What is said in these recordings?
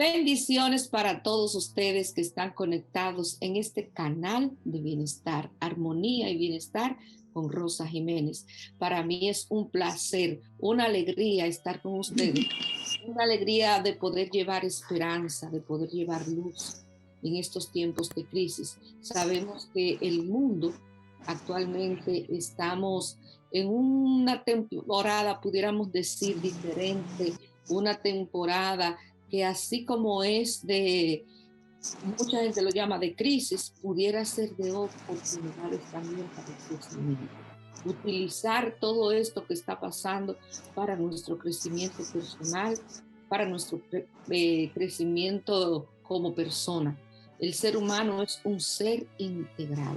Bendiciones para todos ustedes que están conectados en este canal de bienestar, armonía y bienestar con Rosa Jiménez. Para mí es un placer, una alegría estar con ustedes, una alegría de poder llevar esperanza, de poder llevar luz en estos tiempos de crisis. Sabemos que el mundo actualmente estamos en una temporada, pudiéramos decir, diferente, una temporada que así como es de, mucha gente lo llama de crisis, pudiera ser de oportunidades también para el crecimiento. Utilizar todo esto que está pasando para nuestro crecimiento personal, para nuestro crecimiento como persona. El ser humano es un ser integral.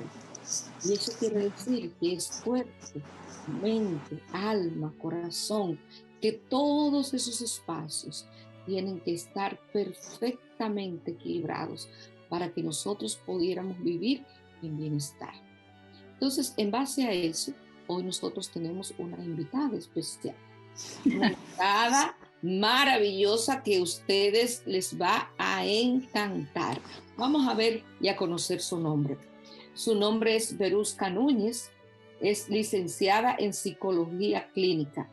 Y eso quiere decir que es cuerpo, mente, alma, corazón, que todos esos espacios tienen que estar perfectamente equilibrados para que nosotros pudiéramos vivir en bienestar. Entonces, en base a eso, hoy nosotros tenemos una invitada especial, una invitada maravillosa que a ustedes les va a encantar. Vamos a ver y a conocer su nombre. Su nombre es Verusca Núñez, es licenciada en Psicología Clínica,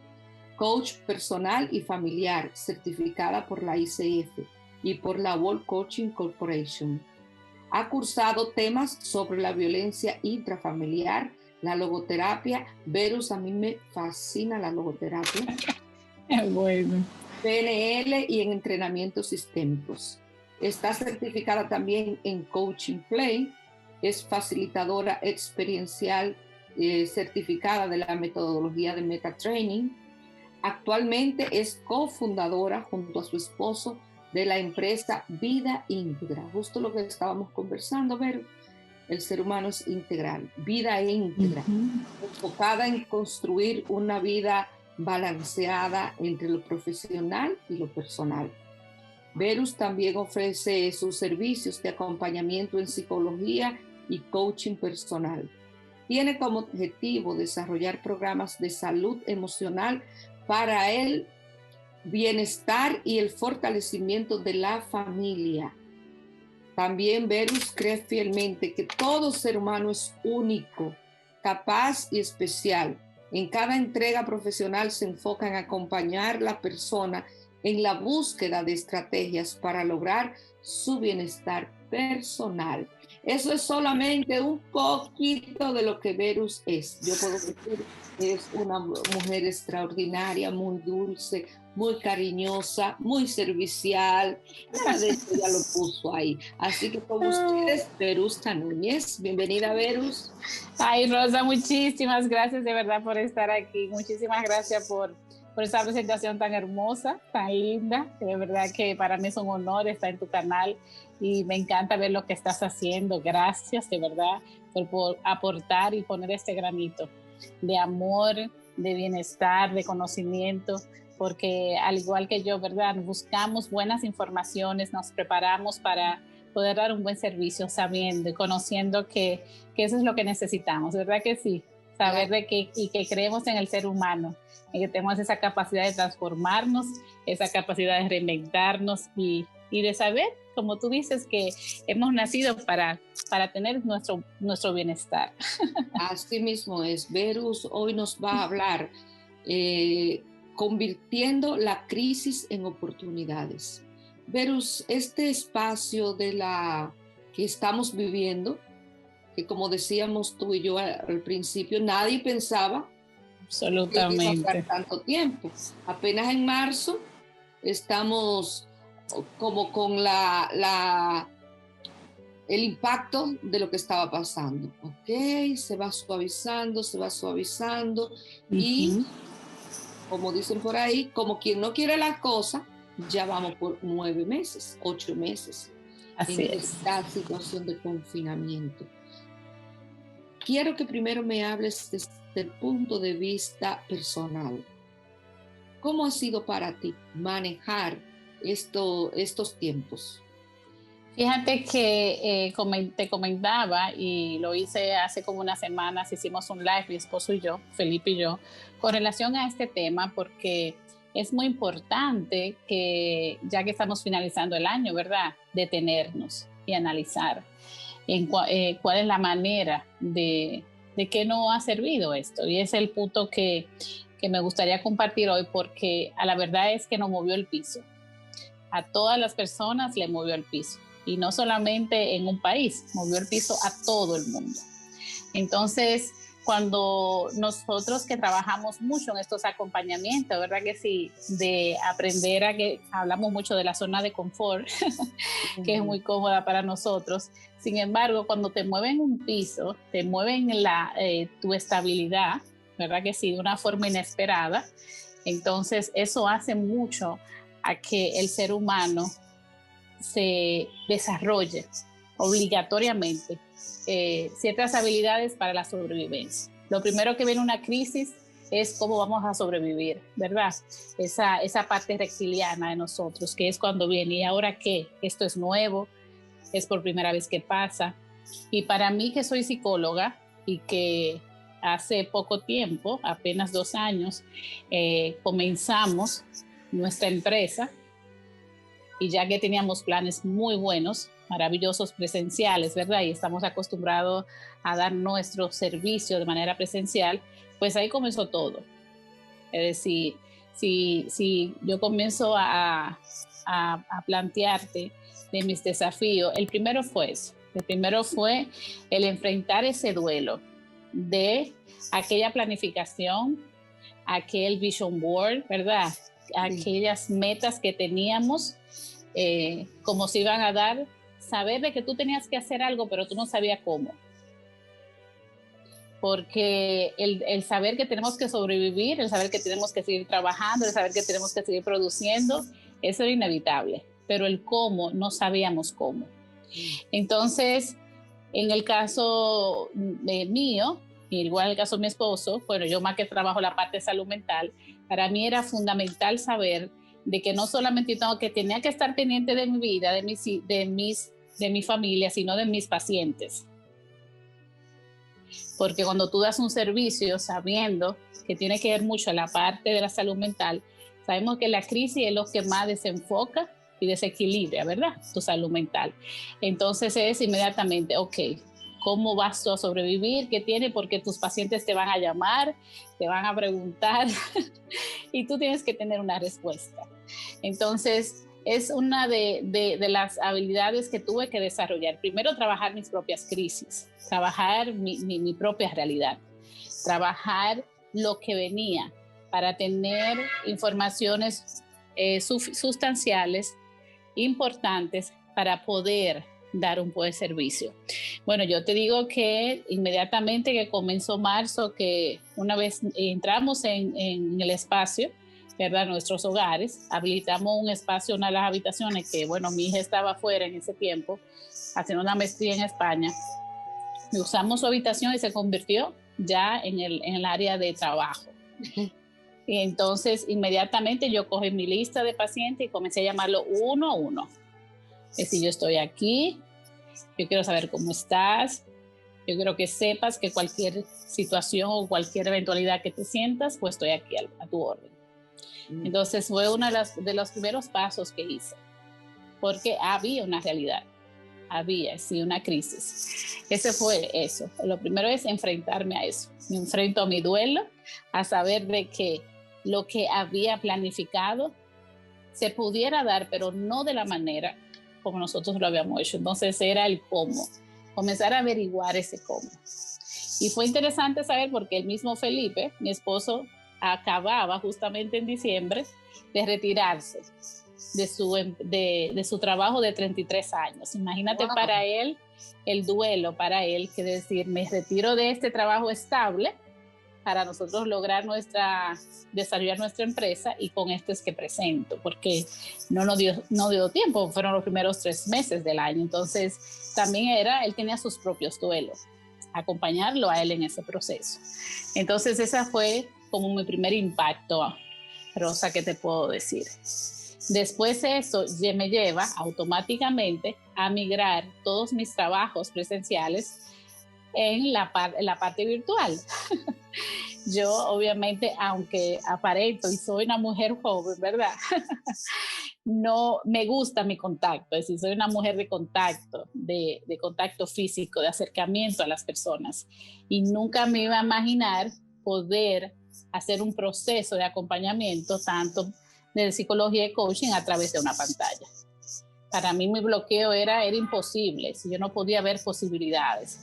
coach personal y familiar, certificada por la ICF y por la World Coaching Corporation. Ha cursado temas sobre la violencia intrafamiliar, la logoterapia. Verus, a mí me fascina la logoterapia. Bueno. PNL y en entrenamientos sistémicos. Está certificada también en Coaching Play. Es facilitadora experiencial certificada de la metodología de MetaTraining. Actualmente es cofundadora junto a su esposo de la empresa Vida Íntegra. Justo lo que estábamos conversando, pero el ser humano es integral, vida íntegra, enfocada en construir una vida balanceada entre lo profesional y lo personal. Verus también ofrece sus servicios de acompañamiento en psicología y coaching personal. Tiene como objetivo desarrollar programas de salud emocional para el bienestar y el fortalecimiento de la familia. También Verus cree fielmente que todo ser humano es único, capaz y especial. En cada entrega profesional se enfoca en acompañar a la persona en la búsqueda de estrategias para lograr su bienestar personal. Eso es solamente un poquito de lo que Verus es. Yo puedo decir que es una mujer extraordinaria, muy dulce, muy cariñosa, muy servicial. Nada de eso ya lo puso ahí. Así que con ustedes, Verusca Núñez. Bienvenida, Verus. Ay, Rosa, muchísimas gracias de verdad por estar aquí. Muchísimas gracias por esta presentación tan hermosa, tan linda. De verdad que para mí es un honor estar en tu canal y me encanta ver lo que estás haciendo. Gracias de verdad por aportar y poner este granito de amor, de bienestar, de conocimiento, porque al igual que yo, ¿verdad? Buscamos buenas informaciones, nos preparamos para poder dar un buen servicio sabiendo y conociendo que eso es lo que necesitamos, ¿verdad que sí? Saber de que, y que creemos en el ser humano, en que tenemos esa capacidad de transformarnos, esa capacidad de reinventarnos y de saber, como tú dices, que hemos nacido para tener nuestro bienestar. Así mismo es. Verus hoy nos va a hablar convirtiendo la crisis en oportunidades. Verus, este espacio de la que estamos viviendo, que como decíamos tú y yo al principio, nadie pensaba absolutamente que iba a dar tanto tiempo. Apenas en marzo estamos como con el impacto de lo que estaba pasando. Ok, se va suavizando y como dicen por ahí, como quien no quiere la cosa, ya vamos por 9 meses, 8 meses Así en es. esta situación de confinamiento. Quiero que primero me hables desde el punto de vista personal. ¿Cómo ha sido para ti manejar estos tiempos? Fíjate que te comentaba, y lo hice hace como unas semanas, hicimos un live, mi esposo y yo, Felipe y yo, con relación a este tema, porque es muy importante que, ya que estamos finalizando el año, ¿verdad?, detenernos y analizar cuál es la manera de qué no ha servido esto. Y es el punto que me gustaría compartir hoy, porque a la verdad es que nos movió el piso. A todas las personas le movió el piso. Y no solamente en un país, movió el piso a todo el mundo. Entonces, cuando nosotros que trabajamos mucho en estos acompañamientos, ¿verdad que sí? De aprender hablamos mucho de la zona de confort, que es muy cómoda para nosotros. Sin embargo, cuando te mueven un piso, te mueven tu estabilidad, ¿verdad que sí? De una forma inesperada. Entonces, eso hace mucho a que el ser humano se desarrolle obligatoriamente ciertas habilidades para la sobrevivencia. Lo primero que viene una crisis es cómo vamos a sobrevivir, ¿verdad? Esa parte reptiliana de nosotros, que es cuando viene, ¿y ahora qué? Esto es nuevo, es por primera vez que pasa. Y para mí, que soy psicóloga y que hace poco tiempo, apenas 2 años, comenzamos nuestra empresa, y ya que teníamos planes muy buenos, maravillosos presenciales, ¿verdad? Y estamos acostumbrados a dar nuestro servicio de manera presencial, pues ahí comenzó todo. Es decir, si yo comienzo a plantearte de mis desafíos, el primero fue eso. El primero fue el enfrentar ese duelo de aquella planificación, aquel vision board, ¿verdad? Sí. Aquellas metas que teníamos, como se iban a dar, saber de que tú tenías que hacer algo, pero tú no sabías cómo. Porque el saber que tenemos que sobrevivir, el saber que tenemos que seguir trabajando, el saber que tenemos que seguir produciendo, eso era inevitable. Pero el cómo, no sabíamos cómo. Entonces, en el caso mío, igual en el caso de mi esposo, bueno, yo más que trabajo la parte de salud mental, para mí era fundamental saber de que no solamente tenía que estar pendiente de mi vida, de mi familia, sino de mis pacientes. Porque cuando tú das un servicio sabiendo que tiene que ver mucho la parte de la salud mental, sabemos que la crisis es lo que más desenfoca y desequilibra, ¿verdad? Tu salud mental. Entonces es inmediatamente, ok, ¿cómo vas tú a sobrevivir? ¿Qué tiene? Porque tus pacientes te van a llamar, te van a preguntar y tú tienes que tener una respuesta. Entonces, es una de las habilidades que tuve que desarrollar. Primero, trabajar mis propias crisis, trabajar mi propia realidad, trabajar lo que venía para tener informaciones sustanciales, importantes para poder dar un buen servicio. Bueno, yo te digo que inmediatamente que comenzó marzo, que una vez entramos en el espacio, ¿verdad? Nuestros hogares, habilitamos un espacio, una de las habitaciones que, bueno, mi hija estaba afuera en ese tiempo, haciendo una maestría en España, y usamos su habitación y se convirtió ya en el área de trabajo. Y entonces, inmediatamente yo cogí mi lista de pacientes y comencé a llamarlo uno a uno. Es decir, yo estoy aquí, yo quiero saber cómo estás, yo quiero que sepas que cualquier situación o cualquier eventualidad que te sientas, pues estoy aquí a tu orden. Entonces fue uno de los primeros pasos que hice, porque había una realidad, había sí una crisis. Ese fue eso. Lo primero es enfrentarme a eso. Me enfrento a mi duelo, a saber de que lo que había planificado se pudiera dar, pero no de la manera como nosotros lo habíamos hecho. Entonces era el cómo, comenzar a averiguar ese cómo. Y fue interesante saber porque el mismo Felipe, mi esposo, acababa justamente en diciembre de retirarse de su trabajo de 33 años. Imagínate, wow, para él, el duelo para él, que decir, me retiro de este trabajo estable para nosotros lograr desarrollar nuestra empresa, y con esto es que presento, porque no dio tiempo, fueron los primeros 3 meses del año. Entonces también él tenía sus propios duelos, acompañarlo a él en ese proceso. Entonces esa fue como mi primer impacto, Rosa, que te puedo decir. Después eso me lleva automáticamente a migrar todos mis trabajos presenciales en la parte virtual. Yo obviamente, aunque aparento y soy una mujer joven, ¿verdad? No me gusta mi contacto, es decir, soy una mujer de contacto, de contacto físico, de acercamiento a las personas. Y nunca me iba a imaginar poder hacer un proceso de acompañamiento tanto de psicología y coaching a través de una pantalla. Para mí mi bloqueo era imposible, si yo no podía ver posibilidades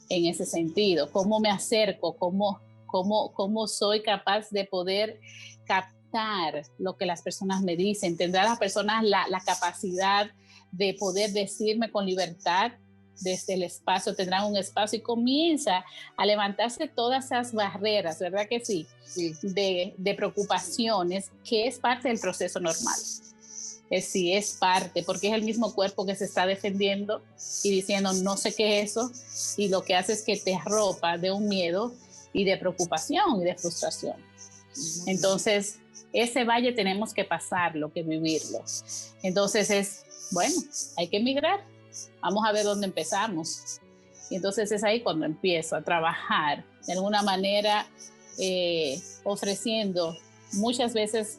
en ese sentido. ¿Cómo me acerco? ¿Cómo soy capaz de poder captar lo que las personas me dicen? ¿Tendrán las personas la capacidad de poder decirme con libertad desde el espacio? ¿Tendrán un espacio? Y comienza a levantarse todas esas barreras, ¿verdad que sí? Sí. De preocupaciones, que es parte del proceso normal. Sí, es parte, porque es el mismo cuerpo que se está defendiendo y diciendo no sé qué es eso, y lo que hace es que te arropa de un miedo y de preocupación y de frustración. Entonces, ese valle tenemos que pasarlo, que vivirlo. Entonces hay que emigrar, vamos a ver dónde empezamos. Y entonces es ahí cuando empiezo a trabajar, de alguna manera, ofreciendo muchas veces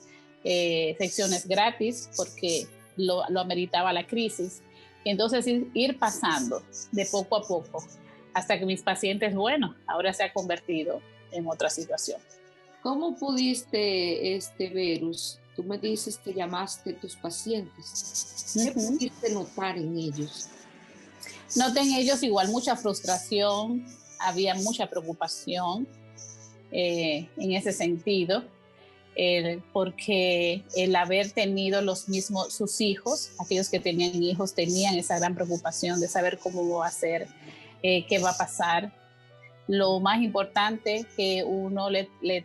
secciones gratis porque lo ameritaba la crisis. Y entonces ir pasando de poco a poco hasta que mis pacientes, ahora se ha convertido en otra situación. ¿Cómo pudiste, Verus? Tú me dices que llamaste a tus pacientes. ¿Qué pudiste notar en ellos? Noté en ellos igual mucha frustración, había mucha preocupación en ese sentido. Porque el haber tenido sus hijos, aquellos que tenían hijos, tenían esa gran preocupación de saber cómo va a ser, qué va a pasar. Lo más importante que uno le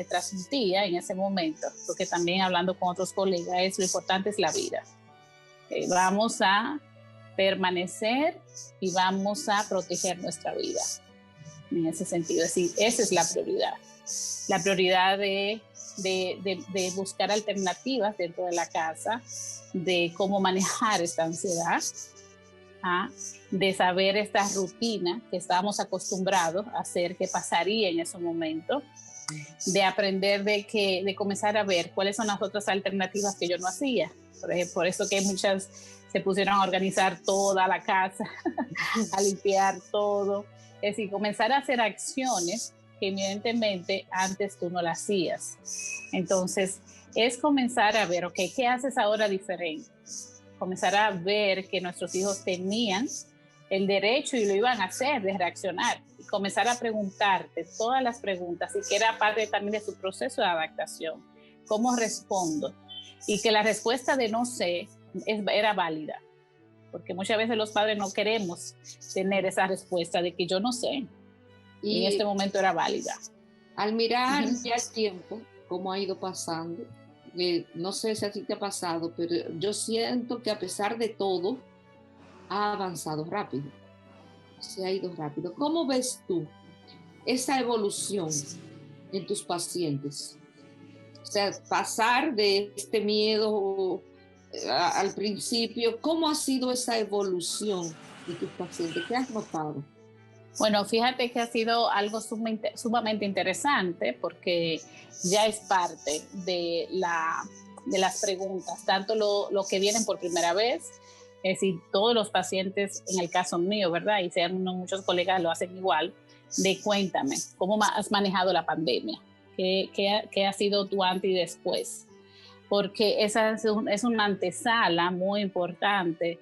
transmitía en ese momento, porque también hablando con otros colegas, lo importante es la vida. Vamos a permanecer y vamos a proteger nuestra vida. En ese sentido, es decir, esa es la prioridad. La prioridad de buscar alternativas dentro de la casa, de cómo manejar esta ansiedad, de saber esta rutina que estábamos acostumbrados a hacer, qué pasaría en ese momento, de aprender de comenzar a ver cuáles son las otras alternativas que yo no hacía. Por eso que muchas se pusieron a organizar toda la casa, a limpiar todo. Es decir, comenzar a hacer acciones que evidentemente antes tú no las hacías. Entonces, es comenzar a ver, ¿qué haces ahora diferente? Comenzar a ver que nuestros hijos tenían el derecho y lo iban a hacer, de reaccionar. Y comenzar a preguntarte todas las preguntas, y que era parte también de su proceso de adaptación. ¿Cómo respondo? Y que la respuesta de no sé era válida. Porque muchas veces los padres no queremos tener esa respuesta de que yo no sé. Y en este momento era válida. Al mirar ya el tiempo, cómo ha ido pasando, no sé si a ti te ha pasado, pero yo siento que a pesar de todo, ha avanzado rápido. Se ha ido rápido. ¿Cómo ves tú esa evolución en tus pacientes? O sea, pasar de este miedo al principio, ¿cómo ha sido esa evolución de tus pacientes? ¿Qué has notado? Bueno, fíjate que ha sido algo sumamente interesante, porque ya es parte de las preguntas, tanto lo que vienen por primera vez, es decir, todos los pacientes, en el caso mío, ¿verdad? Y sean muchos colegas lo hacen igual, de cuéntame, ¿cómo has manejado la pandemia? ¿Qué ha sido tu antes y después? Porque esa es una antesala muy importante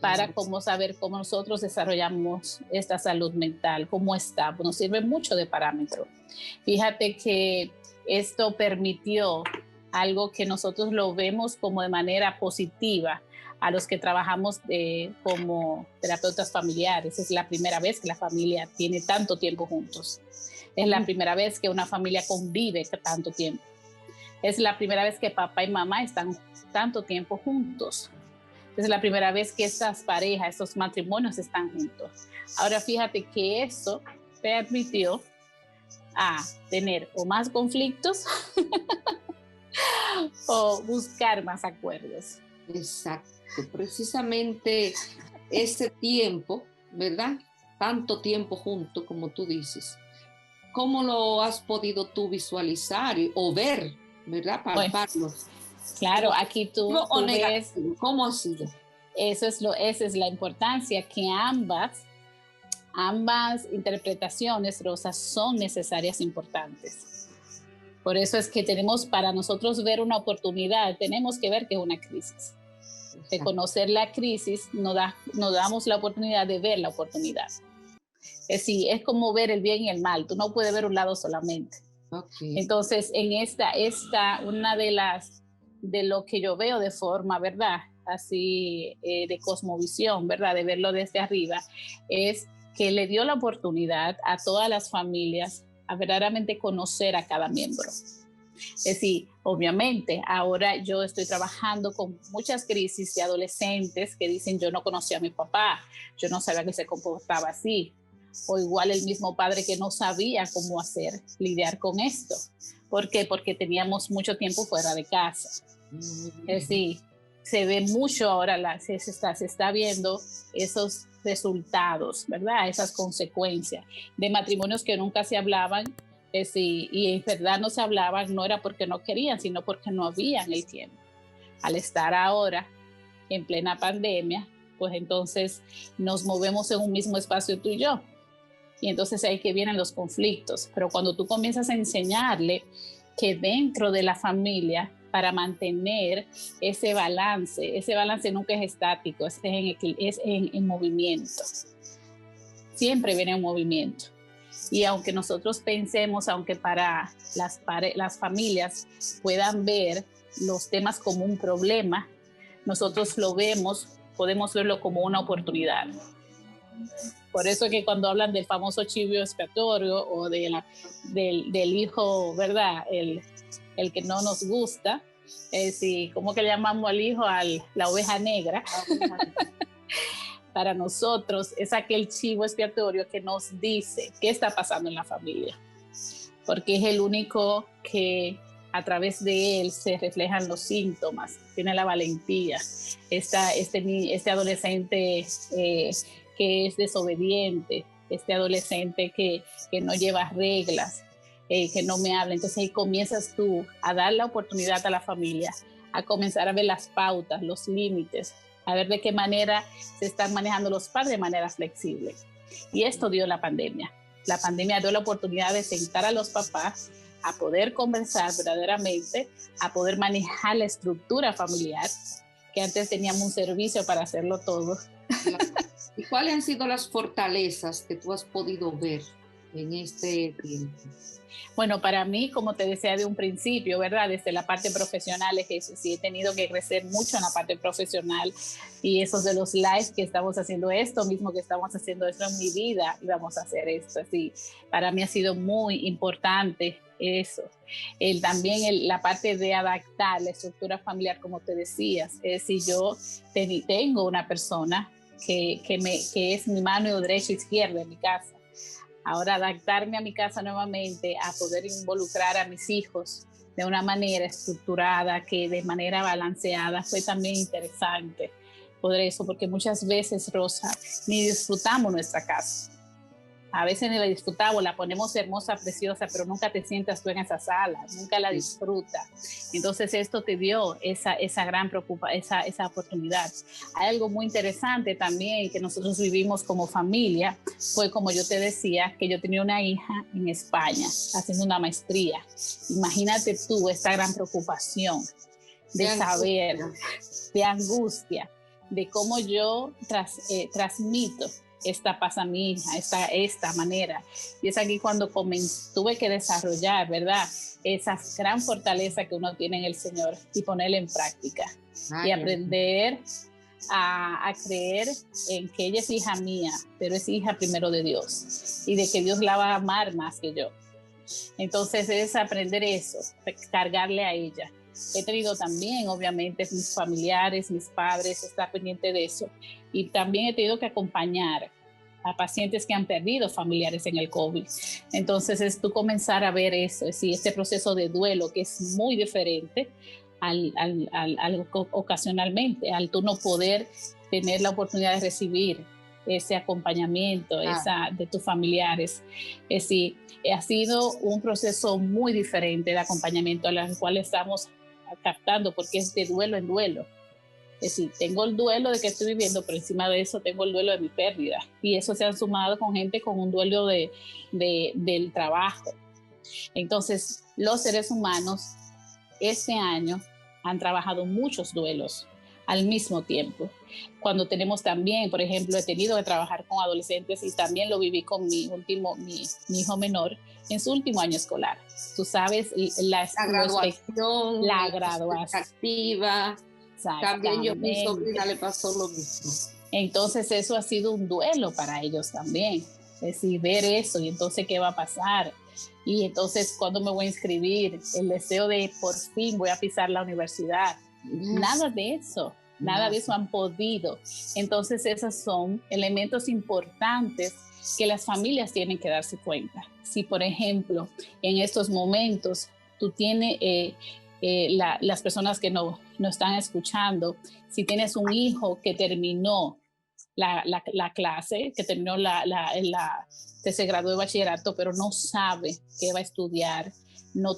para cómo saber cómo nosotros desarrollamos esta salud mental, cómo está. Nos sirve mucho de parámetro. Fíjate que esto permitió algo que nosotros lo vemos como de manera positiva a los que trabajamos como terapeutas familiares. Es la primera vez que la familia tiene tanto tiempo juntos. Es la primera vez que una familia convive tanto tiempo. Es la primera vez que papá y mamá están tanto tiempo juntos. Es la primera vez que estas parejas, estos matrimonios están juntos. Ahora fíjate que eso permitió a tener o más conflictos o buscar más acuerdos. Exacto, precisamente ese tiempo, ¿verdad? tanto tiempo juntos, como tú dices, ¿cómo lo has podido tú visualizar o ver, ¿verdad? Bueno, Palparlo. claro, aquí tú ves, ¿Cómo ha sido? Esa es la importancia, que ambas interpretaciones, Rosa, son necesarias, importantes. Por eso es que tenemos, para nosotros ver una oportunidad, tenemos que ver que es una crisis. De conocer la crisis, nos damos la oportunidad de ver la oportunidad. Es decir, es como ver el bien y el mal. Tú no puedes ver un lado solamente. Okay. Entonces, en esta una de lo que yo veo de forma, ¿verdad? Así, de cosmovisión, ¿verdad? De verlo desde arriba, es que le dio la oportunidad a todas las familias a verdaderamente conocer a cada miembro. Es decir, obviamente, ahora yo estoy trabajando con muchas crisis de adolescentes que dicen, yo no conocía a mi papá, yo no sabía que se comportaba así. O igual el mismo padre que no sabía cómo lidiar con esto. ¿Por qué? Porque teníamos mucho tiempo fuera de casa. Es decir, se ve mucho ahora, se está viendo esos resultados, ¿verdad? Esas consecuencias de matrimonios que nunca se hablaban. Y en verdad no se hablaban, no era porque no querían, sino porque no habían el tiempo. Al estar ahora en plena pandemia, pues entonces nos movemos en un mismo espacio tú y yo. Y entonces ahí que vienen los conflictos. Pero cuando tú comienzas a enseñarle que dentro de la familia, para mantener ese balance nunca es estático, es en movimiento. Siempre viene en movimiento. Y aunque nosotros pensemos, aunque para las familias puedan ver los temas como un problema, nosotros podemos verlo como una oportunidad. Por eso que cuando hablan del famoso chivo expiatorio o del hijo, ¿verdad? El que no nos gusta, ¿cómo que le llamamos al hijo? La oveja negra. Para nosotros es aquel chivo expiatorio que nos dice qué está pasando en la familia, porque es el único que a través de él se reflejan los síntomas, tiene la valentía, este adolescente que es desobediente, este adolescente que no lleva reglas, que no me habla. Entonces ahí comienzas tú a dar la oportunidad a la familia, a comenzar a ver las pautas, los límites, a ver de qué manera se están manejando los padres de manera flexible. Y esto dio la pandemia. La pandemia dio la oportunidad de sentar a los papás a poder conversar verdaderamente, a poder manejar la estructura familiar, que antes teníamos un servicio para hacerlo todo. ¿Y cuáles han sido las fortalezas que tú has podido ver en este tiempo? Bueno, para mí, como te decía de un principio, ¿verdad? Desde la parte profesional, sí he tenido que crecer mucho en la parte profesional, y esos de los lives que estamos haciendo esto mismo que estamos haciendo esto en mi vida, y vamos a hacer esto. Así, para mí ha sido muy importante eso. También la parte de adaptar la estructura familiar, como te decías. Es decir, yo tengo una persona que es mi mano derecha e izquierda en mi casa. Ahora adaptarme a mi casa nuevamente, a poder involucrar a mis hijos de una manera estructurada, que de manera balanceada, fue también interesante poder eso, porque muchas veces, Rosa, ni disfrutamos nuestra casa. A veces ni la disfrutamos, la ponemos hermosa, preciosa, pero nunca te sientas tú en esa sala, nunca la disfrutas. Entonces esto te dio esa gran preocupación, esa oportunidad. Hay algo muy interesante también que nosotros vivimos como familia, fue como yo te decía, que yo tenía una hija en España haciendo una maestría. Imagínate tú esta gran preocupación de saber, de angustia, de cómo yo transmito esta paz a mi hija, esta manera. Y es aquí cuando tuve que desarrollar, ¿verdad? Esa gran fortaleza que uno tiene en el Señor y ponerla en práctica. Y aprender a creer en que ella es hija mía, pero es hija primero de Dios, y de que Dios la va a amar más que yo. Entonces es aprender eso, cargarle a ella. He tenido también, obviamente, mis familiares, mis padres, estar pendiente de eso. Y también he tenido que acompañar a pacientes que han perdido familiares en el COVID. Entonces es tú comenzar a ver eso, es decir, este proceso de duelo que es muy diferente ocasionalmente, al tú no poder tener la oportunidad de recibir ese acompañamiento de tus familiares. Es decir, ha sido un proceso muy diferente de acompañamiento al cual estamos captando, porque es de duelo en duelo. Es decir, tengo el duelo de que estoy viviendo, pero encima de eso tengo el duelo de mi pérdida. Y eso se ha sumado con gente con un duelo del trabajo. Entonces, los seres humanos este año han trabajado muchos duelos al mismo tiempo. Cuando tenemos también, por ejemplo, he tenido que trabajar con adolescentes y también lo viví con mi hijo menor en su último año escolar. Tú sabes, la graduación, la graduación activa. También yo a mi sobrina le pasó lo mismo. Entonces eso ha sido un duelo para ellos también. Es decir, ver eso y entonces qué va a pasar. Y entonces cuándo me voy a inscribir, el deseo de por fin voy a pisar la universidad. Nada de eso han podido. Entonces esos son elementos importantes que las familias tienen que darse cuenta. Si por ejemplo en estos momentos tú tienes las personas que no están escuchando, si tienes un hijo que terminó la clase, que terminó que se graduó de bachillerato, pero no sabe qué va a estudiar,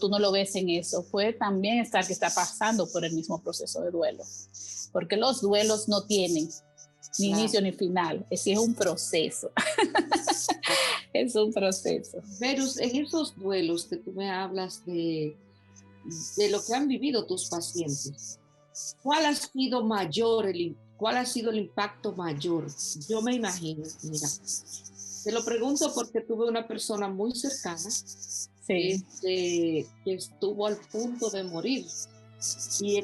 tú no lo ves en eso, puede también estar que está pasando por el mismo proceso de duelo, porque los duelos no tienen ni inicio ni final, es un proceso. Es un proceso. Verus, en esos duelos que tú me hablas de lo que han vivido tus pacientes, ¿cuál ha sido el impacto mayor? Yo me imagino, mira, te lo pregunto porque tuve una persona muy cercana que estuvo al punto de morir y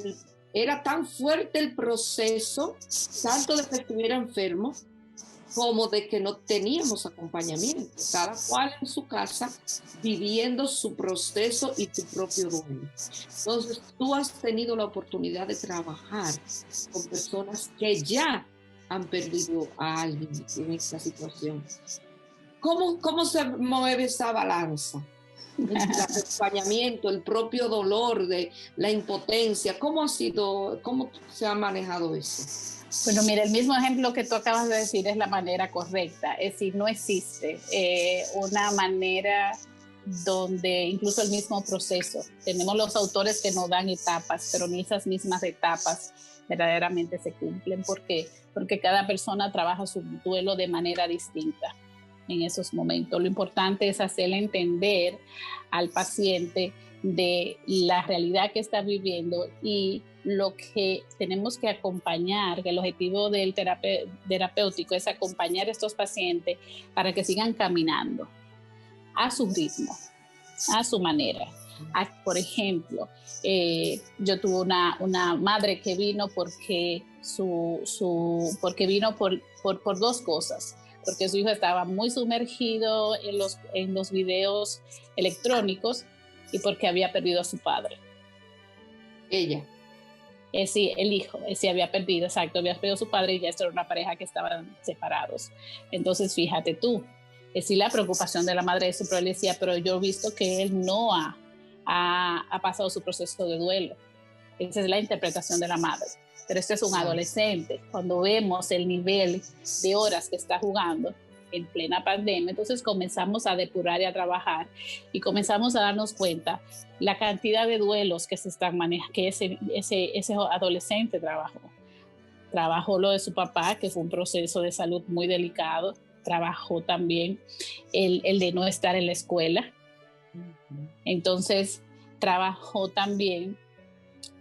era tan fuerte el proceso, tanto de que estuviera enfermo como de que no teníamos acompañamiento, cada cual en su casa viviendo su proceso y tu propio duelo. Entonces tú has tenido la oportunidad de trabajar con personas que ya han perdido a alguien en esta situación. ¿Cómo se mueve esa balanza? El acompañamiento, el propio dolor, de la impotencia, ¿cómo se ha manejado eso? Bueno, mira, el mismo ejemplo que tú acabas de decir es la manera correcta. Es decir, no existe una manera donde incluso el mismo proceso. Tenemos los autores que nos dan etapas, pero ni esas mismas etapas verdaderamente se cumplen. ¿Por qué? Porque cada persona trabaja su duelo de manera distinta en esos momentos. Lo importante es hacerle entender al paciente de la realidad que está viviendo y lo que tenemos que acompañar, que el objetivo del terapéutico es acompañar a estos pacientes para que sigan caminando a su ritmo, a su manera. Por ejemplo, yo tuve una madre que vino porque vino por dos cosas, porque su hijo estaba muy sumergido en los videos electrónicos y porque había perdido a su padre. Ella. Sí, el hijo, sí había perdido a su padre y ya esto era una pareja que estaban separados. Entonces, fíjate tú, sí la preocupación de la madre de eso, pero él decía, pero yo he visto que él no ha pasado su proceso de duelo. Esa es la interpretación de la madre. Pero este es un adolescente. Cuando vemos el nivel de horas que está jugando en plena pandemia, entonces comenzamos a depurar y a trabajar y comenzamos a darnos cuenta la cantidad de duelos que se están manejando, que ese adolescente trabajó lo de su papá, que fue un proceso de salud muy delicado, trabajó también el de no estar en la escuela, entonces trabajó también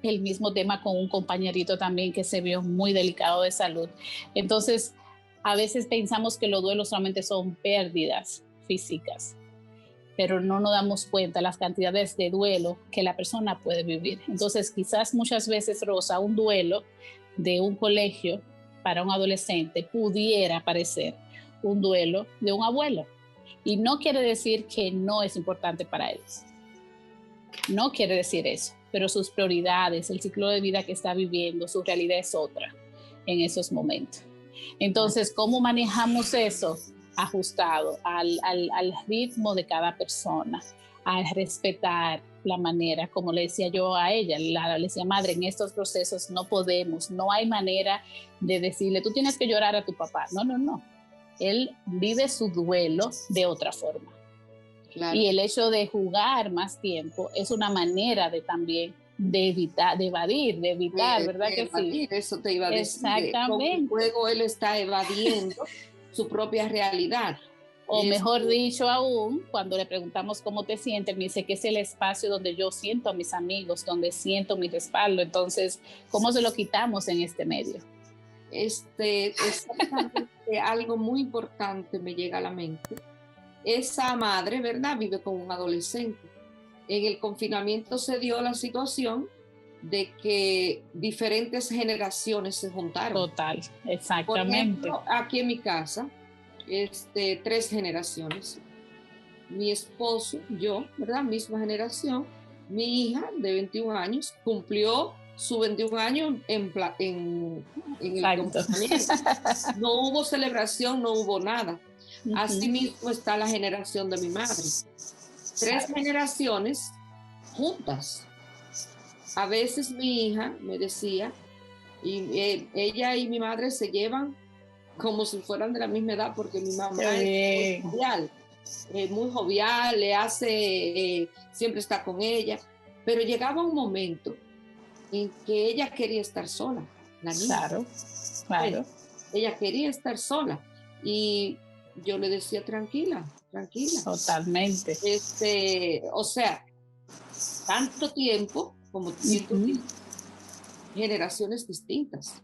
el mismo tema con un compañerito también que se vio muy delicado de salud. Entonces, a veces pensamos que los duelos solamente son pérdidas físicas, pero no nos damos cuenta las cantidades de duelo que la persona puede vivir. Entonces, quizás muchas veces, Rosa, un duelo de un colegio para un adolescente pudiera parecer un duelo de un abuelo. Y no quiere decir que no es importante para ellos. No quiere decir eso, pero sus prioridades, el ciclo de vida que está viviendo, su realidad es otra en esos momentos. Entonces, ¿cómo manejamos eso? Ajustado al ritmo de cada persona, a respetar la manera, como le decía yo a ella, le decía, madre, en estos procesos no hay manera de decirle, tú tienes que llorar a tu papá. No. él vive su duelo de otra forma. Claro. Y el hecho de jugar más tiempo es una manera de también de evitar, de evadir, ¿verdad que evadir, sí? Eso te iba a decir. Exactamente. Con el juego él está evadiendo su propia realidad. O mejor dicho aún, cuando le preguntamos cómo te sientes, me dice que es el espacio donde yo siento a mis amigos, donde siento mi respaldo. Entonces, ¿cómo se lo quitamos en este medio? Exactamente, algo muy importante me llega a la mente. Esa madre, ¿verdad?, vive con un adolescente. En el confinamiento se dio la situación de que diferentes generaciones se juntaron. Total, exactamente. Por ejemplo, aquí en mi casa, 3 generaciones. Mi esposo, yo, ¿verdad?, misma generación. Mi hija de 21 años cumplió su 21 años en el confinamiento. No hubo celebración, no hubo nada. Asimismo está la generación de mi madre. 3 generaciones juntas. A veces mi hija me decía, y ella y mi madre se llevan como si fueran de la misma edad, porque mi mamá es muy jovial, le hace, siempre está con ella, pero llegaba un momento en que ella quería estar sola, la niña. Claro. Ella quería estar sola y yo le decía, tranquila. Totalmente. O sea, tanto tiempo como generaciones distintas.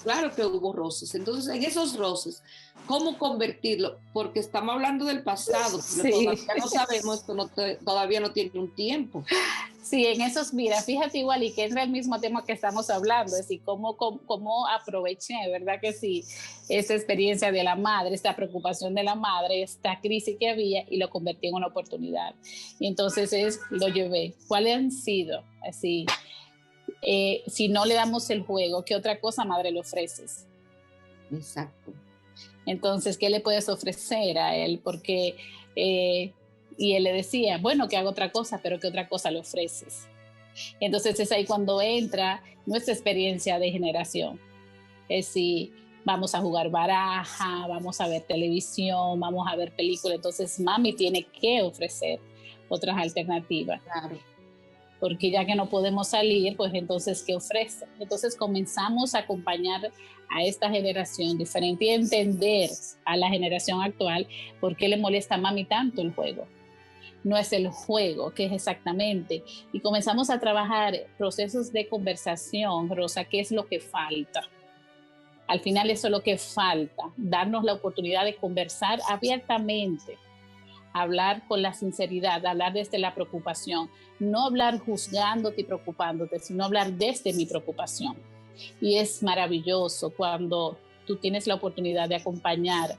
Claro que hubo roces. Entonces, en esos roces, ¿cómo convertirlo? Porque estamos hablando del pasado, pero todavía no sabemos, todavía no tiene un tiempo. Sí, en esos, mira, fíjate igual, y que es el mismo tema que estamos hablando, es decir, cómo aproveché, ¿verdad que sí? Esa experiencia de la madre, esta preocupación de la madre, esta crisis que había, y lo convertí en una oportunidad. Y entonces lo llevé. ¿Cuáles han sido? Así, si no le damos el juego, ¿qué otra cosa, madre, le ofreces? Exacto. Entonces, ¿qué le puedes ofrecer a él? Porque, y él le decía, bueno, que haga otra cosa, pero ¿qué otra cosa le ofreces? Entonces es ahí cuando entra nuestra experiencia de generación. Es decir, vamos a jugar baraja, vamos a ver televisión, vamos a ver películas. Entonces mami tiene que ofrecer otras alternativas. Claro. Porque ya que no podemos salir, pues entonces, ¿qué ofrece? Entonces comenzamos a acompañar a esta generación diferente y entender a la generación actual por qué le molesta a mami tanto el juego. No es el juego, que es exactamente. Y comenzamos a trabajar procesos de conversación, Rosa, ¿qué es lo que falta? Al final eso es lo que falta, darnos la oportunidad de conversar abiertamente, hablar con la sinceridad, hablar desde la preocupación, no hablar juzgándote y preocupándote, sino hablar desde mi preocupación. Y es maravilloso cuando tú tienes la oportunidad de acompañar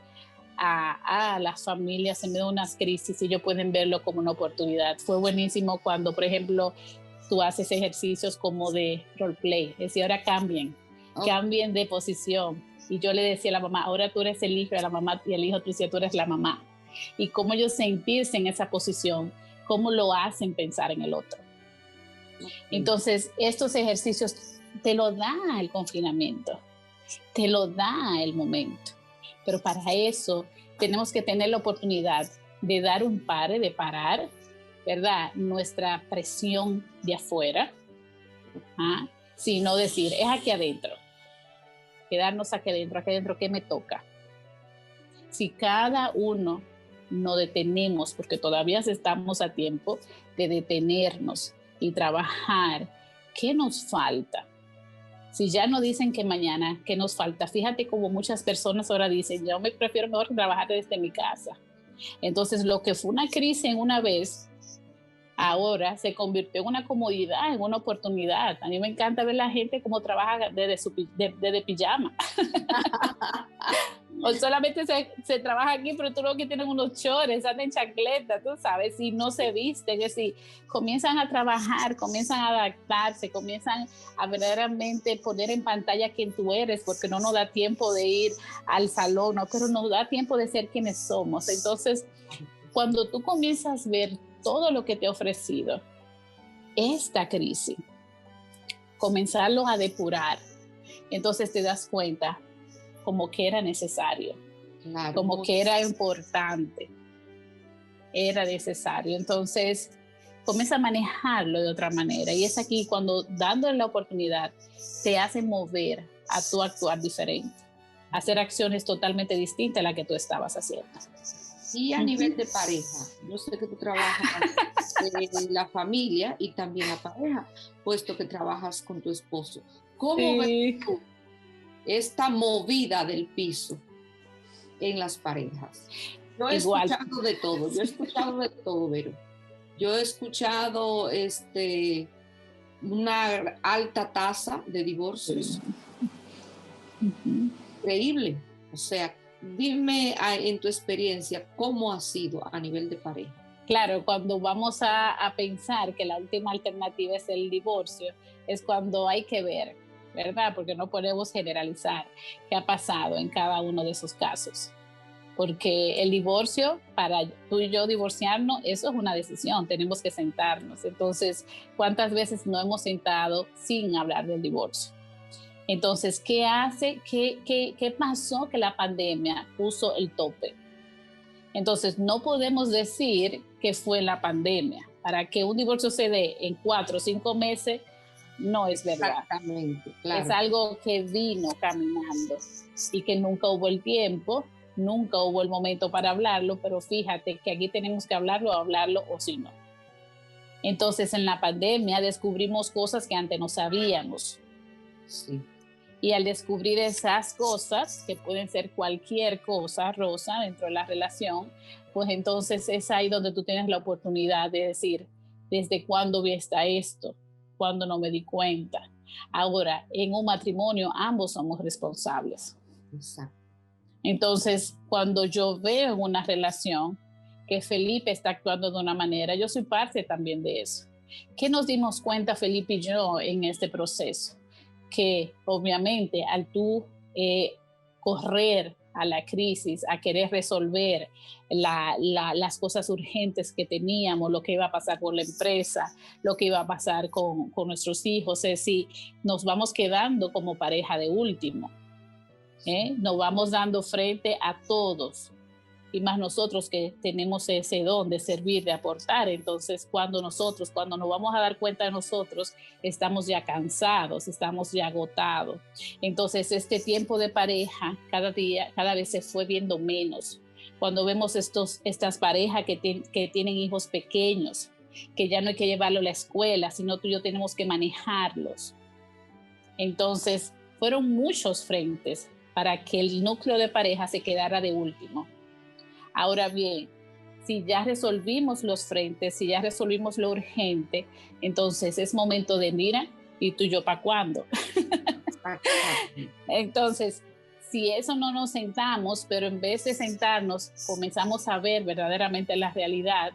a las familias en medio de unas crisis y ellos pueden verlo como una oportunidad. Fue buenísimo cuando, por ejemplo, tú haces ejercicios como de roleplay, es decir, ahora cambien de posición. Y yo le decía a la mamá, ahora tú eres el hijo de la mamá, y el hijo tú decías, tú eres la mamá. Y cómo ellos sentirse en esa posición, cómo lo hacen pensar en el otro. Entonces, estos ejercicios te lo da el confinamiento, te lo da el momento. Pero para eso tenemos que tener la oportunidad de dar un pare, de parar, ¿verdad? Nuestra presión de afuera, sino decir, es aquí adentro. Quedarnos aquí adentro, ¿qué me toca? Si cada uno nos detenemos, porque todavía estamos a tiempo de detenernos y trabajar, ¿qué nos falta? Si ya no dicen que mañana, ¿qué nos falta? Fíjate como muchas personas ahora dicen, yo me prefiero mejor trabajar desde mi casa. Entonces, lo que fue una crisis en una vez, ahora se convirtió en una comodidad, en una oportunidad. A mí me encanta ver la gente cómo trabaja desde pijama. O solamente se trabaja aquí, pero tú lo que tienen unos chores, andan en chancleta, tú sabes, y no se visten, es decir, comienzan a trabajar, comienzan a adaptarse, comienzan a verdaderamente poner en pantalla quién tú eres, porque no nos da tiempo de ir al salón, no, pero nos da tiempo de ser quienes somos. Entonces, cuando tú comienzas a ver todo lo que te he ofrecido, esta crisis, comenzarlo a depurar, entonces te das cuenta como que era necesario. Claro, como que era importante, era necesario. Entonces, comienza a manejarlo de otra manera. Y es aquí cuando, dándole la oportunidad, te hace mover a tu actuar diferente, hacer acciones totalmente distintas a las que tú estabas haciendo. Y a nivel de pareja, yo sé que tú trabajas la familia y también la pareja, puesto que trabajas con tu esposo. ¿Cómo ves tú esta movida del piso en las parejas? Yo he escuchado de todo, Vero. Yo he escuchado una alta tasa de divorcios. Increíble. O sea, dime en tu experiencia cómo ha sido a nivel de pareja. Claro, cuando vamos a pensar que la última alternativa es el divorcio, es cuando hay que ver, ¿verdad? Porque no podemos generalizar qué ha pasado en cada uno de esos casos. Porque el divorcio, para tú y yo divorciarnos, eso es una decisión, tenemos que sentarnos. Entonces, ¿cuántas veces no hemos sentado sin hablar del divorcio? Entonces, ¿qué hace? ¿Qué pasó? Que la pandemia puso el tope. Entonces, no podemos decir que fue la pandemia. Para que un divorcio se dé en 4 o 5 meses, no es verdad. Exactamente, claro. Es algo que vino caminando y que nunca hubo el tiempo, nunca hubo el momento para hablarlo, pero fíjate que aquí tenemos que hablarlo o si no. Entonces, en la pandemia descubrimos cosas que antes no sabíamos. Sí. Y al descubrir esas cosas, que pueden ser cualquier cosa, Rosa, dentro de la relación, pues entonces es ahí donde tú tienes la oportunidad de decir, ¿desde cuándo vi esto? ¿Cuándo no me di cuenta? Ahora, en un matrimonio, ambos somos responsables. Exacto. Entonces, cuando yo veo en una relación que Felipe está actuando de una manera, yo soy parte también de eso. ¿Qué nos dimos cuenta Felipe y yo en este proceso? Que obviamente al tú correr a la crisis, a querer resolver las cosas urgentes que teníamos, lo que iba a pasar con la empresa, lo que iba a pasar con nuestros hijos, es decir, nos vamos quedando como pareja de último. Nos vamos dando frente a todos y más nosotros que tenemos ese don de servir, de aportar. Entonces cuando nos vamos a dar cuenta de nosotros, estamos ya cansados, estamos ya agotados. Entonces este tiempo de pareja cada vez se fue viendo menos. Cuando vemos estas parejas que tienen hijos pequeños, que ya no hay que llevarlo a la escuela, sino tú y yo tenemos que manejarlos. Entonces fueron muchos frentes para que el núcleo de pareja se quedara de último. Ahora bien, si ya resolvimos los frentes, si ya resolvimos lo urgente, entonces es momento de mira, ¿y tú y yo para cuándo? Entonces, si eso no nos sentamos, pero en vez de sentarnos, comenzamos a ver verdaderamente la realidad,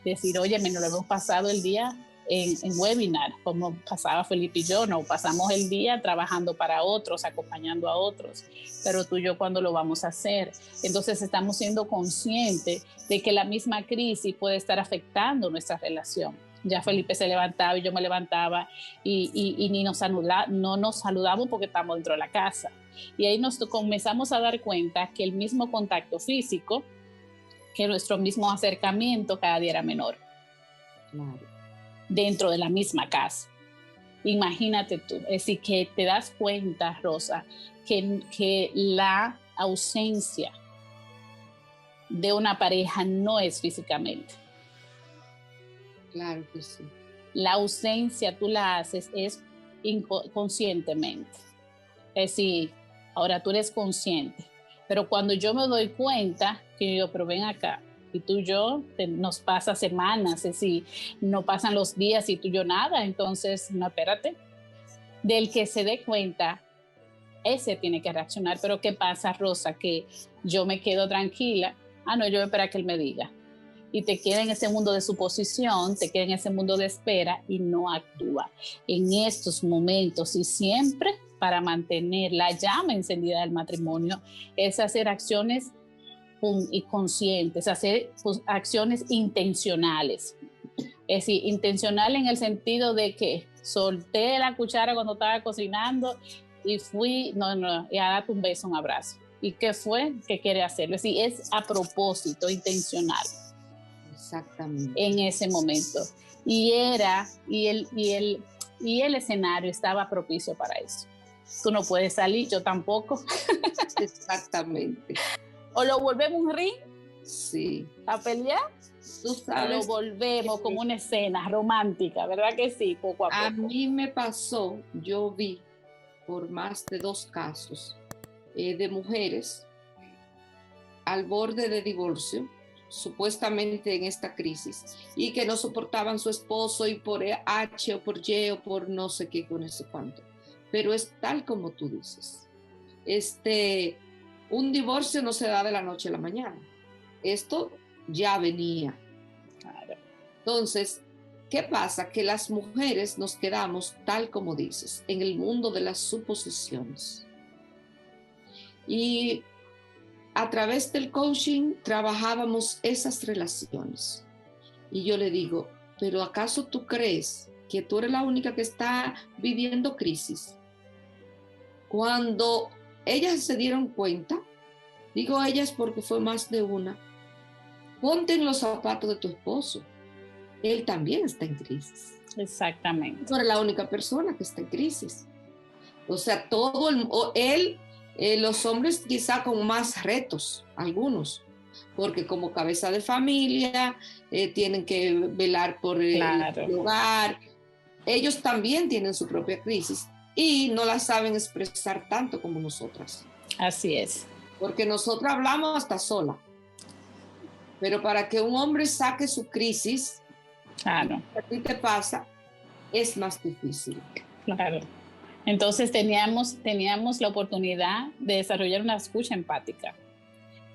decir, oye, nos lo hemos pasado el día en webinar, como pasaba Felipe y yo, no pasamos el día trabajando para otros, acompañando a otros, pero tú y yo, ¿cuándo lo vamos a hacer? Entonces estamos siendo conscientes de que la misma crisis puede estar afectando nuestra relación. Ya Felipe se levantaba y yo me levantaba y ni no nos saludamos porque estamos dentro de la casa. Y ahí nos comenzamos a dar cuenta que el mismo contacto físico, que nuestro mismo acercamiento cada día era menor. Claro. Dentro de la misma casa. Imagínate tú, es decir, que te das cuenta, Rosa, que la ausencia de una pareja no es físicamente. Claro que sí. La ausencia tú la haces es inconscientemente. Es decir, ahora tú eres consciente, pero cuando yo me doy cuenta, que yo, pero ven acá, y tú y yo nos pasa semanas, es decir, no pasan los días y tú y yo nada, entonces, no, espérate. Del que se dé cuenta, ese tiene que reaccionar. Pero ¿qué pasa, Rosa? Que yo me quedo tranquila, no, yo voy a esperar que él me diga. Y te queda en ese mundo de suposición, te queda en ese mundo de espera y no actúa. En estos momentos y siempre para mantener la llama encendida del matrimonio, es hacer acciones y conscientes, hacer acciones intencionales. Es decir, intencional en el sentido de que solté la cuchara cuando estaba cocinando y fui, y a darte un beso, un abrazo. ¿Y qué fue? ¿Qué quiere hacerlo? Es decir, es a propósito, intencional. Exactamente. En ese momento. Y el escenario estaba propicio para eso. Tú no puedes salir, yo tampoco. Exactamente. O lo volvemos un ring, sí, a pelear, tú sabes, o lo volvemos como una escena romántica, ¿verdad que sí? Poco a poco. A mí me pasó, yo vi por más de 2 casos de mujeres al borde de divorcio, supuestamente en esta crisis, y que no soportaban su esposo y por H o por Y o por no sé qué, con ese cuánto. Pero es tal como tú dices. Un divorcio no se da de la noche a la mañana. Esto ya venía. Claro. Entonces, ¿qué pasa? Que las mujeres nos quedamos, tal como dices, en el mundo de las suposiciones. Y a través del coaching trabajábamos esas relaciones. Y yo le digo, ¿pero acaso tú crees que tú eres la única que está viviendo crisis? Cuando ellas se dieron cuenta, digo ellas porque fue más de una, ponte en los zapatos de tu esposo. Él también está en crisis. Exactamente. No eres la única persona que está en crisis. O sea, los hombres quizá con más retos, algunos, porque como cabeza de familia tienen que velar por claro. el hogar. Ellos también tienen su propia crisis y no la saben expresar tanto como nosotras. Así es. Porque nosotras hablamos hasta sola. Pero para que un hombre saque su crisis, claro, a ti te pasa, es más difícil. Claro. Entonces teníamos la oportunidad de desarrollar una escucha empática.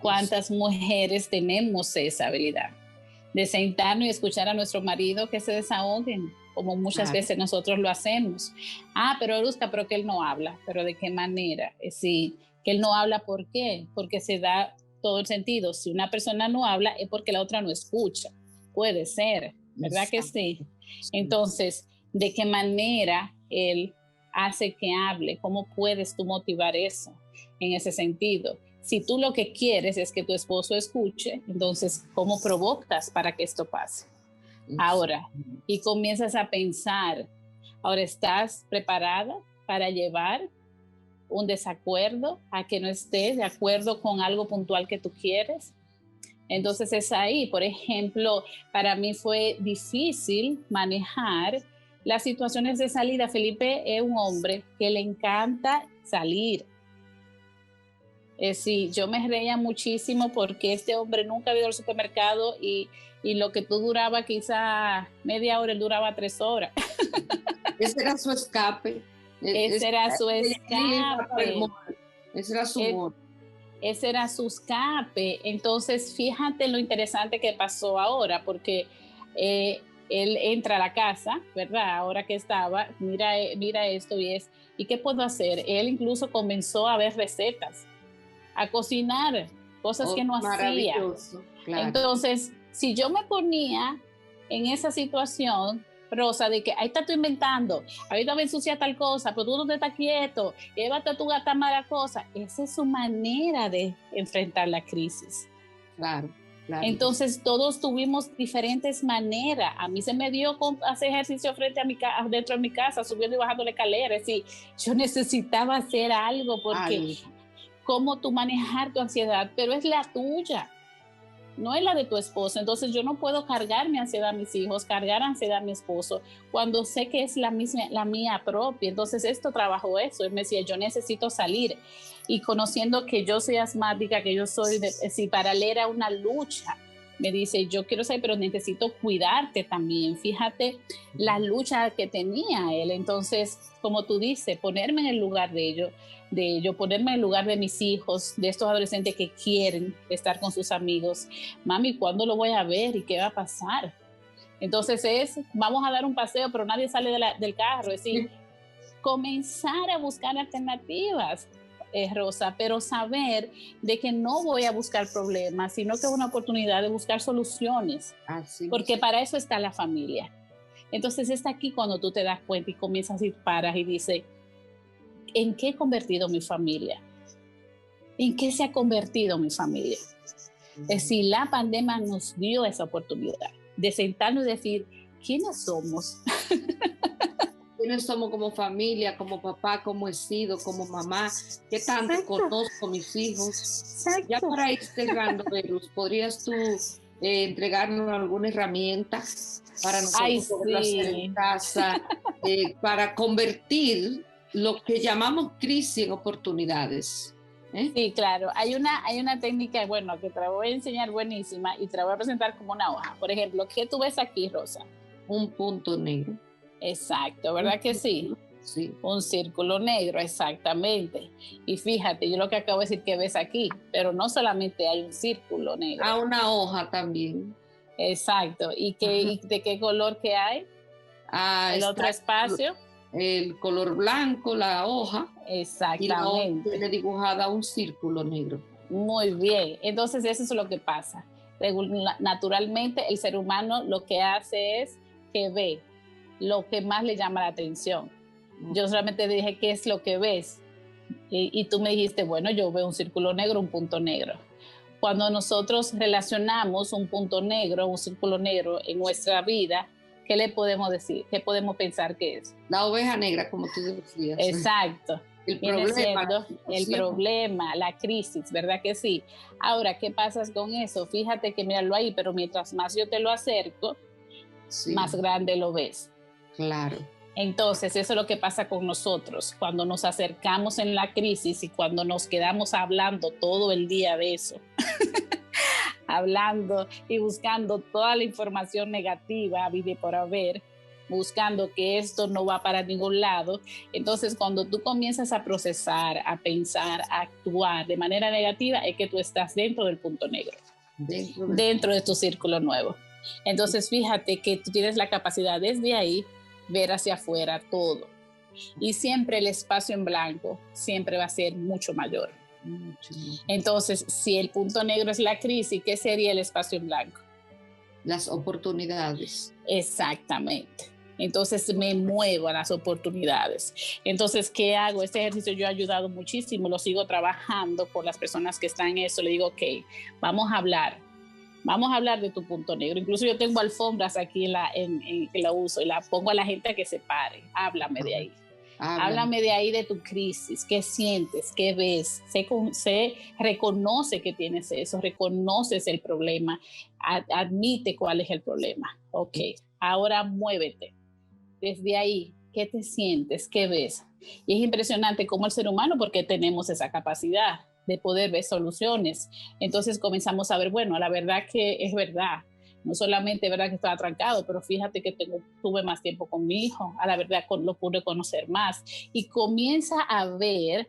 ¿Cuántas mujeres tenemos esa habilidad? De sentarnos y escuchar a nuestro marido que se desahoguen, como muchas veces nosotros lo hacemos. Pero Luzca, pero que él no habla. ¿Pero de qué manera? Sí, que él no habla, ¿por qué? Porque se da todo el sentido. Si una persona no habla es porque la otra no escucha. Puede ser, ¿verdad que sí? Entonces, ¿de qué manera él hace que hable? ¿Cómo puedes tú motivar eso en ese sentido? Si tú lo que quieres es que tu esposo escuche, entonces, ¿cómo provocas para que esto pase? Ahora, y comienzas a pensar, ahora estás preparada para llevar un desacuerdo a que no estés de acuerdo con algo puntual que tú quieres. Entonces es ahí, por ejemplo, para mí fue difícil manejar las situaciones de salida. Felipe es un hombre que le encanta salir. Sí, yo me reía muchísimo porque este hombre nunca había ido al supermercado y lo que tú duraba quizá media hora, él duraba 3 horas. Ese era su escape. Ese era su humor. Ese era su escape. Entonces, fíjate lo interesante que pasó ahora, porque él entra a la casa, ¿verdad? Ahora que estaba, mira esto ¿y qué puedo hacer? Él incluso comenzó a ver recetas, a cocinar cosas que no hacía. Claro. Entonces, si yo me ponía en esa situación, Rosa, de que ahí estás tú inventando, ahorita me ensucia tal cosa, pero tú no te estás quieto, llévate tu gata mala cosa. Esa es su manera de enfrentar la crisis. Claro. Entonces todos tuvimos diferentes maneras. A mí se me dio hacer ejercicio dentro de mi casa, subiendo y bajando la escalera. Es decir, yo necesitaba hacer algo porque cómo tú manejar tu ansiedad, pero es la tuya, no es la de tu esposo. Entonces yo no puedo cargar mi ansiedad a mis hijos, cargar ansiedad a mi esposo, cuando sé que es la mía propia. Entonces esto trabajó eso. Él me decía, yo necesito salir. Y conociendo que yo soy asmática, que yo soy, si para él era una lucha, me dice, yo quiero salir, pero necesito cuidarte también. Fíjate la lucha que tenía él. Entonces, como tú dices, ponerme en el lugar de ellos, ponerme en el lugar de mis hijos, de estos adolescentes que quieren estar con sus amigos. Mami, ¿cuándo lo voy a ver y qué va a pasar? Entonces vamos a dar un paseo, pero nadie sale del carro. Es decir, comenzar a buscar alternativas, Rosa, pero saber de que no voy a buscar problemas, sino que es una oportunidad de buscar soluciones, porque para eso está la familia. Entonces está aquí cuando tú te das cuenta y comienzas y paras y dices, ¿en qué he convertido mi familia? ¿En qué se ha convertido mi familia? Es decir, la pandemia nos dio esa oportunidad de sentarnos y decir, ¿quiénes somos? ¿Quiénes somos como familia, como papá, cómo he sido, como mamá? ¿Qué tanto conozco a mis hijos? Exacto. Ya para ir cerrando, Velus, ¿podrías tú entregarnos alguna herramienta para nosotros poderlo hacer en casa, para convertir lo que llamamos crisis en oportunidades? Sí, claro. Hay una técnica, bueno, que te la voy a enseñar buenísima y te la voy a presentar como una hoja. Por ejemplo, ¿qué tú ves aquí, Rosa? Un punto negro. Exacto, ¿verdad que sí? Sí. Un círculo negro, exactamente. Y fíjate, yo lo que acabo de decir que ves aquí, pero no solamente hay un círculo negro. Una hoja también. Exacto. ¿Y de qué color que hay? El otro espacio. El color blanco, la hoja. Exactamente. Y la hoja tiene dibujada un círculo negro. Muy bien. Entonces eso es lo que pasa. Naturalmente el ser humano lo que hace es que ve lo que más le llama la atención. Yo solamente dije, ¿qué es lo que ves? Y tú me dijiste, bueno, yo veo un círculo negro, un punto negro. Cuando nosotros relacionamos un punto negro, un círculo negro en nuestra vida, ¿qué le podemos decir? ¿Qué podemos pensar que es? La oveja negra, como tú decías. Exacto. El problema, la crisis, ¿verdad que sí? Ahora, ¿qué pasa con eso? Fíjate que míralo ahí, pero mientras más yo te lo acerco, más grande lo ves. Claro. Entonces, eso es lo que pasa con nosotros. Cuando nos acercamos en la crisis y cuando nos quedamos hablando todo el día de eso, hablando y buscando toda la información negativa, vive por haber, buscando que esto no va para ningún lado. Entonces, cuando tú comienzas a procesar, a pensar, a actuar de manera negativa, es que tú estás dentro del punto negro, dentro de tu círculo nuevo. Entonces, fíjate que tú tienes la capacidad desde ahí ver hacia afuera todo. Y siempre el espacio en blanco siempre va a ser mucho mayor. Entonces, si el punto negro es la crisis, ¿qué sería el espacio en blanco? Las oportunidades. Exactamente. Entonces me muevo a las oportunidades. Entonces, ¿qué hago? Este ejercicio yo he ayudado muchísimo, lo sigo trabajando con las personas que están en eso. Le digo, ok, vamos a hablar de tu punto negro. Incluso yo tengo alfombras aquí que la uso y la pongo a la gente a que se pare. Háblame de ahí. Háblame de ahí, de tu crisis. ¿Qué sientes? ¿Qué ves? Reconoce que tienes eso, reconoces el problema, admite cuál es el problema. Ok, ahora muévete. Desde ahí, ¿qué te sientes? ¿Qué ves? Y es impresionante cómo el ser humano, porque tenemos esa capacidad de poder ver soluciones. Entonces comenzamos a ver, bueno, la verdad que es verdad. No solamente es verdad que estaba atrancado, pero fíjate que tuve más tiempo con mi hijo. A la verdad lo pude conocer más. Y comienza a ver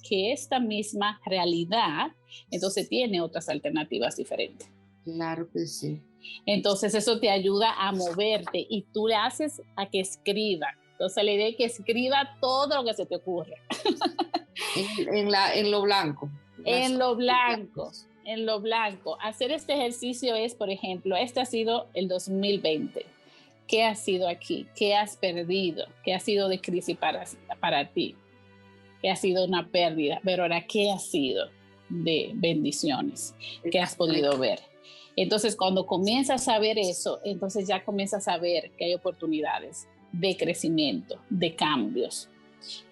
que esta misma realidad, entonces tiene otras alternativas diferentes. Claro que sí. Entonces eso te ayuda a moverte y tú le haces a que escriba. Entonces la idea es que escriba todo lo que se te ocurre. en lo blanco. En lo blanco. Hacer este ejercicio es, por ejemplo, este ha sido el 2020. ¿Qué ha sido aquí? ¿Qué has perdido? ¿Qué ha sido de crisis para ti? ¿Qué ha sido una pérdida? Pero ahora, ¿qué ha sido de bendiciones que has podido ver? Entonces, cuando comienzas a ver eso, entonces ya comienzas a ver que hay oportunidades de crecimiento, de cambios.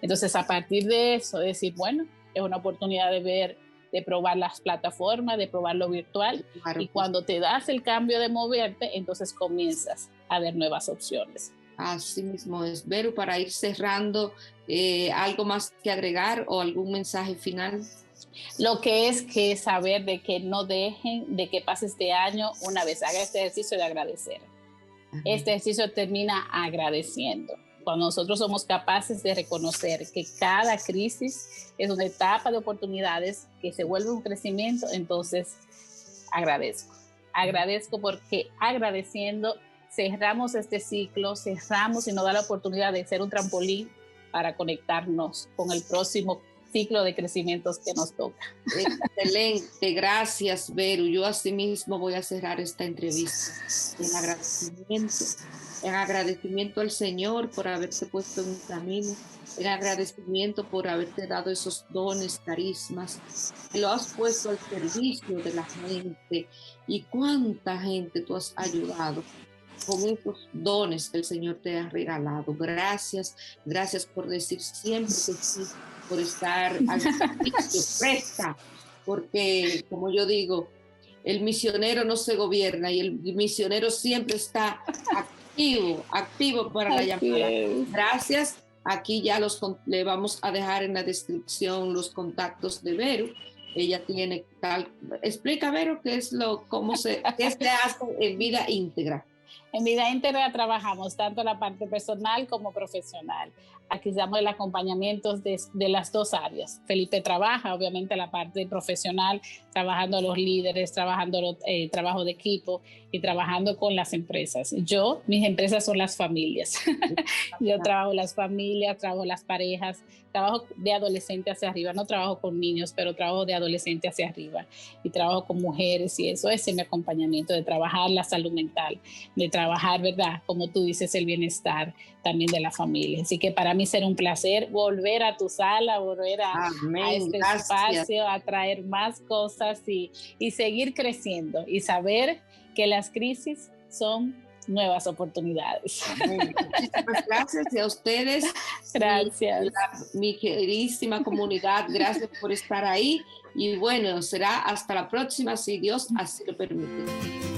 Entonces, a partir de eso, decir, bueno, es una oportunidad de probar las plataformas, de probar lo virtual. Claro, y cuando te das el cambio de moverte, entonces comienzas a ver nuevas opciones. Así mismo es. Vero, para ir cerrando, ¿algo más que agregar o algún mensaje final? Lo que es que saber de que no dejen de que pase este año una vez haga este ejercicio de agradecer. Este ejercicio termina agradeciendo. Cuando nosotros somos capaces de reconocer que cada crisis es una etapa de oportunidades que se vuelve un crecimiento, entonces agradezco. Agradezco porque agradeciendo cerramos este ciclo, cerramos y nos da la oportunidad de ser un trampolín para conectarnos con el próximo ciclo de crecimientos que nos toca. Excelente, gracias, Vero. Yo asimismo voy a cerrar esta entrevista en agradecimiento al Señor por haberte puesto en un camino, en agradecimiento por haberte dado esos dones, carismas, que lo has puesto al servicio de la gente. Y cuánta gente tú has ayudado con esos dones que el Señor te ha regalado. Gracias, gracias por decir siempre que sí, por estar al servicio, presta, porque como yo digo, el misionero no se gobierna y el misionero siempre está activo para la llamada. Gracias. Aquí ya le vamos a dejar en la descripción los contactos de Vero. Ella tiene tal. Explica, Vero, qué se hace en Vida Íntegra. En Vida Íntegra trabajamos tanto la parte personal como profesional. Aquí damos el acompañamiento de las dos áreas. Felipe trabaja, obviamente, la parte profesional, trabajando los líderes, trabajando trabajo de equipo y trabajando con las empresas. Mis empresas son las familias. Yo trabajo las familias, trabajo las parejas, trabajo de adolescente hacia arriba. No trabajo con niños, pero trabajo de adolescente hacia arriba. Y trabajo con mujeres y eso es mi acompañamiento, de trabajar la salud mental, de trabajar, ¿verdad? Como tú dices, el bienestar también de la familia. Así que para mí será un placer volver a tu sala, volver a este espacio, a traer más cosas y seguir creciendo y saber que las crisis son nuevas oportunidades. Muchísimas gracias y a ustedes. Gracias. Mi queridísima comunidad, gracias por estar ahí y bueno, será hasta la próxima si Dios así lo permite.